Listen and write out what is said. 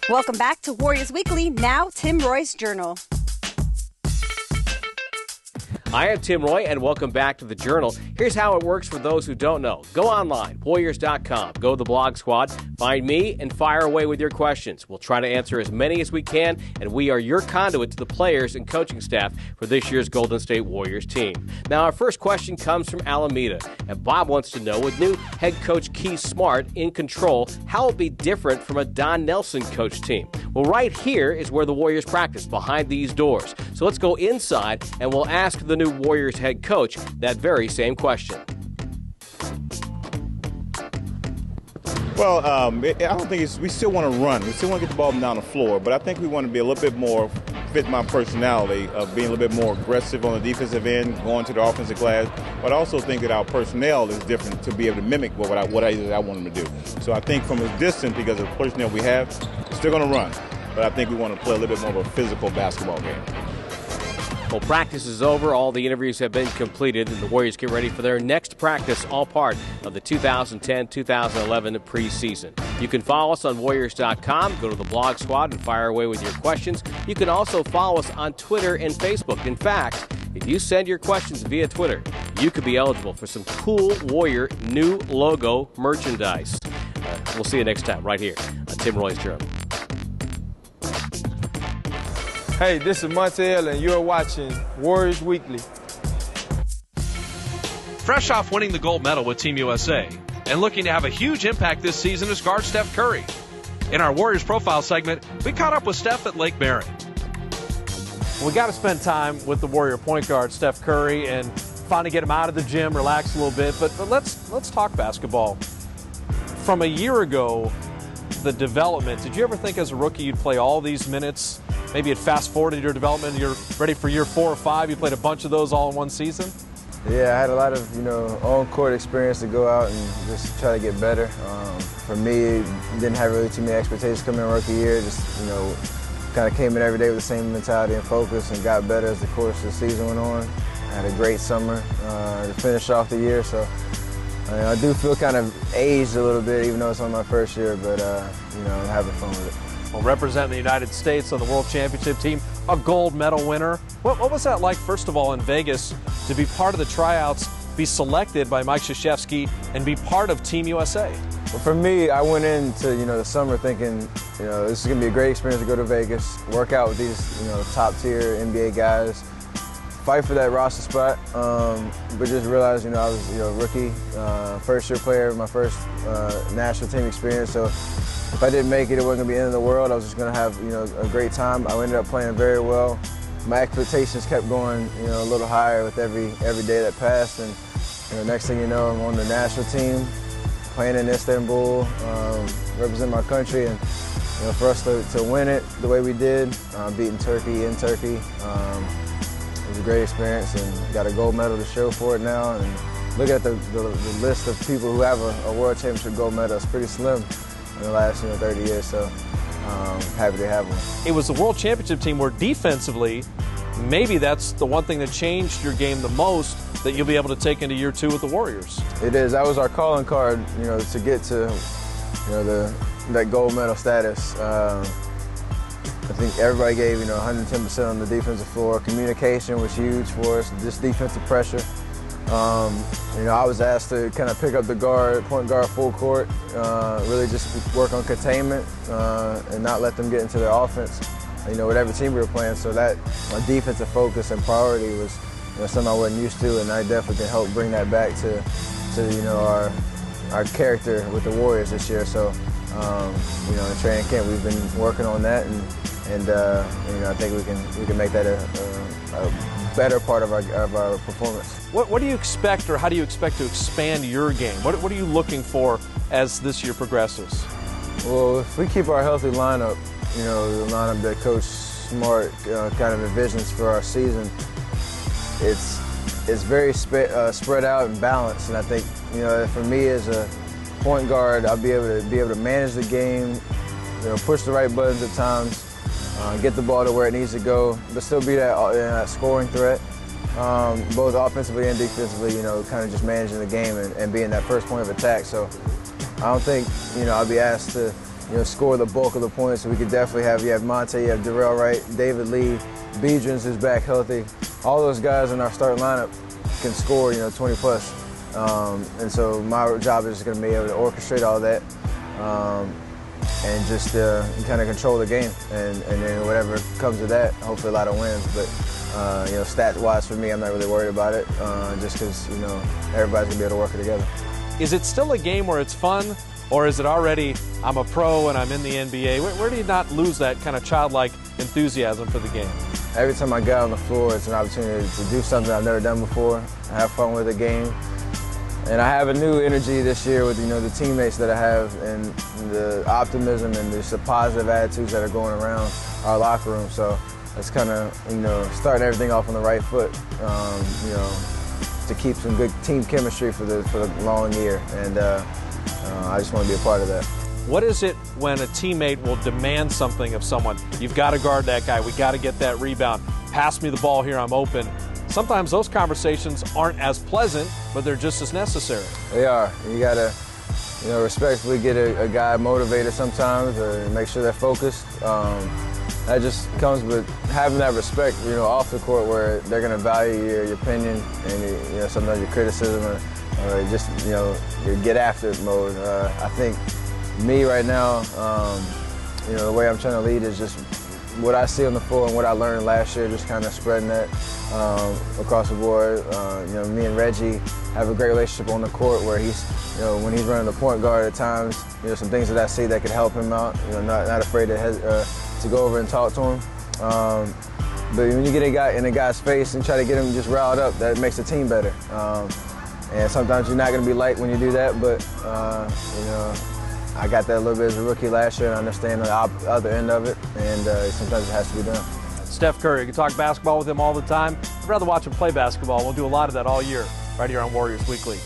Welcome back to Warriors Weekly, now Tim Roy's Journal. I am Tim Roy, and welcome back to the Journal. Here's how it works for those who don't know. Go online, Warriors.com, go to the blog squad, find me, and fire away with your questions. We'll try to answer as many as we can, and we are your conduit to the players and coaching staff for this year's Golden State Warriors team. Now, our first question comes from Alameda, and Bob wants to know, with new head coach Keith Smart in control, how will it be different from a Don Nelson coach team? Well, right here is where the Warriors practice, behind these doors. So let's go inside, and we'll ask the new Warriors head coach that very same question. Well, I don't think we still want to run. We still want to get the ball down the floor, but I think we want to be a little bit more, fit my personality of being a little bit more aggressive on the defensive end, going to the offensive glass, but I also think that our personnel is different to be able to mimic what I want them to do. So I think from a distance, because of the personnel we have, we're still going to run, but I think we want to play a little bit more of a physical basketball game. Well, practice is over. All the interviews have been completed, and the Warriors get ready for their next practice, all part of the 2010-2011 preseason. You can follow us on Warriors.com, go to the blog squad, and fire away with your questions. You can also follow us on Twitter and Facebook. In fact, if you send your questions via Twitter, you could be eligible for some cool Warrior new logo merchandise. We'll see you next time right here on Tim Roy's Journal. Hey, this is Montel, and you're watching Warriors Weekly. Fresh off winning the gold medal with Team USA and looking to have a huge impact this season is guard Steph Curry. In our Warriors Profile segment, we caught up with Steph at Lake Barron. We got to spend time with the Warrior point guard, Steph Curry, and finally get him out of the gym, relax a little bit. But let's talk basketball. From a year ago, the development, did you ever think as a rookie you'd play all these minutes? Maybe it fast-forwarded your development, you're ready for year 4 or 5. You played a bunch of those all in one season? Yeah, I had a lot of, on-court experience to go out and just try to get better. For me, didn't have really too many expectations coming in rookie year. Just, kind of came in every day with the same mentality and focus and got better as the course of the season went on. I had a great summer to finish off the year, so I do feel kind of aged a little bit, even though it's on my first year, but, I'm having fun with it. Well, representing the United States on the World Championship team, a gold medal winner. What was that like, first of all, in Vegas, to be part of the tryouts, be selected by Mike Krzyzewski, and be part of Team USA? Well, for me, I went into the summer thinking, this is going to be a great experience to go to Vegas, work out with these top-tier NBA guys, fight for that roster spot, but just realized I was a rookie, first-year player, my first national team experience. So if I didn't make it, it wasn't going to be the end of the world. I was just going to have a great time. I ended up playing very well. My expectations kept going a little higher with every day that passed, and next thing you know, I'm on the national team, playing in Istanbul, representing my country, and for us to win it the way we did, beating Turkey in Turkey, it was a great experience, and got a gold medal to show for it now. And look at the list of people who have a world championship gold medal. It's pretty slim in the last 30 years, so happy to have one. It was the World Championship team where defensively, maybe that's the one thing that changed your game the most that you'll be able to take into year 2 with the Warriors. It is. That was our calling card, to get to that gold medal status. I think everybody gave 110% on the defensive floor. Communication was huge for us, just defensive pressure. I was asked to kind of pick up the point guard full court, really just work on containment and not let them get into their offense, whatever team we were playing. So that my defensive focus and priority was something I wasn't used to, and I definitely can help bring that back to our character with the Warriors this year. So in training camp we've been working on that, and I think we can make that a better part of our performance. What do you expect, or how do you expect to expand your game? What are you looking for as this year progresses? Well, if we keep our healthy lineup, the lineup that Coach Smart kind of envisions for our season, it's very spread out and balanced. And I think for me as a point guard, I'll be able to manage the game, push the right buttons at times, get the ball to where it needs to go, but still be that scoring threat, both offensively and defensively, kind of just managing the game and being that first point of attack. So I don't think, I'll be asked to score the bulk of the points. So we could definitely have, you have Monte, you have Darrell Wright, David Lee, Beedrins is back healthy. All those guys in our starting lineup can score, 20 plus. And so my job is just going to be able to orchestrate all that and just kind of control the game. And then whatever comes of that, hopefully a lot of wins. But, stat-wise for me, I'm not really worried about it just because, everybody's going to be able to work it together. Is it still a game where it's fun, or is it already, I'm a pro and I'm in the NBA? Where do you not lose that kind of childlike enthusiasm for the game? Every time I get on the floor, it's an opportunity to do something I've never done before, have fun with the game. And I have a new energy this year with, the teammates that I have and the optimism and just the positive attitudes that are going around our locker room. So it's kind of, starting everything off on the right foot, to keep some good team chemistry for the long year. And I just want to be a part of that. What is it when a teammate will demand something of someone? You've got to guard that guy. We got to get that rebound. Pass me the ball here. I'm open. Sometimes those conversations aren't as pleasant, but they're just as necessary. They are. You got to, respectfully get a guy motivated sometimes or make sure they're focused. That just comes with having that respect, off the court where they're going to value your opinion and, sometimes your criticism or just, your get after it mode. I think me right now, the way I'm trying to lead is just what I see on the floor and what I learned last year, just kind of spreading that across the board. Me and Reggie have a great relationship on the court where he's, when he's running the point guard at times, some things that I see that could help him out, not afraid to go over and talk to him. But when you get a guy in a guy's face and try to get him just riled up, that makes the team better. And sometimes you're not going to be liked when you do that, but I got that a little bit as a rookie last year and I understand the other end of it, and sometimes it has to be done. Steph Curry, you can talk basketball with him all the time. I'd rather watch him play basketball. We'll do a lot of that all year right here on Warriors Weekly.